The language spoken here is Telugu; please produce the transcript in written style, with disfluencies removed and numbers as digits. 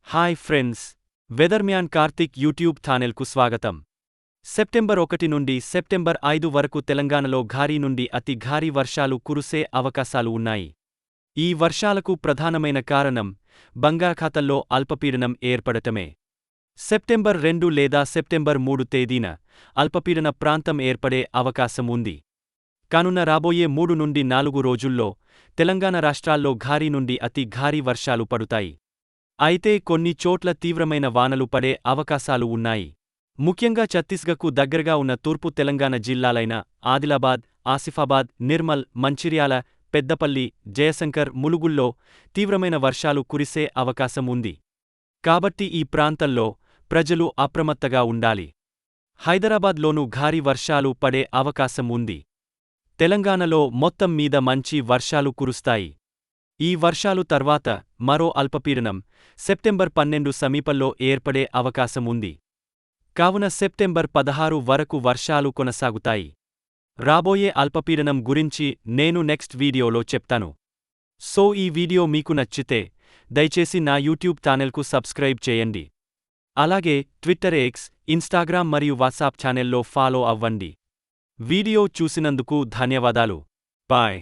Hi friends, weatherman Karthik YouTube ఛానల్కు స్వాగతం. సెప్టెంబర్ 1 నుండి సెప్టెంబర్ 5 వరకు తెలంగాణలో భారీ నుండి అతి భారీ వర్షాలు కురిసే అవకాశాలు ఉన్నాయి. ఈ వర్షాలకు ప్రధానమైన కారణం బంగాళాఖాతంలో అల్పపీడనం ఏర్పడటమే. సెప్టెంబర్ 2 లేదా సెప్టెంబర్ 3 తేదీన అల్పపీడన ప్రాంతం ఏర్పడే అవకాశం ఉంది. కానున్న రాబోయే 3 నుండి 4 రోజుల్లో తెలంగాణ రాష్ట్రాల్లో భారీ నుండి అతి భారీ వర్షాలు పడుతాయి. అయితే కొన్ని చోట్ల తీవ్రమైన వానలు పడే అవకాశాలు ఉన్నాయి. ముఖ్యంగా ఛత్తీస్గఢ్కు దగ్గరగా ఉన్న తూర్పు తెలంగాణ జిల్లాలైన ఆదిలాబాద్, ఆసిఫాబాద్, నిర్మల్, మంచిర్యాల, పెద్దపల్లి, జయశంకర్, ములుగుల్లో తీవ్రమైన వర్షాలు కురిసే అవకాశం ఉంది. కాబట్టి ఈ ప్రాంతంలో ప్రజలు అప్రమత్తగా ఉండాలి. హైదరాబాద్లోనూ భారీ వర్షాలు పడే అవకాశం ఉంది. తెలంగాణలో మొత్తం మీద మంచి వర్షాలు కురుస్తాయి. ఈ వర్షాలు తర్వాత మరో అల్పపీడనం సెప్టెంబర్ 12 సమీపంలో ఏర్పడే అవకాశం ఉంది. కావున సెప్టెంబర్ 16 వరకు వర్షాలు కొనసాగుతాయి. రాబోయే అల్పపీడనం గురించి నేను నెక్స్ట్ వీడియోలో చెప్తాను. సో ఈ వీడియో మీకు నచ్చితే దయచేసి నా యూట్యూబ్ ఛానల్కు సబ్స్క్రైబ్ చేయండి. అలాగే ట్విట్టర్, ఎక్స్, ఇన్స్టాగ్రామ్ మరియు వాట్సాప్ ఛానల్లో ఫాలో అవ్వండి. వీడియో చూసినందుకు ధన్యవాదాలు. బాయ్.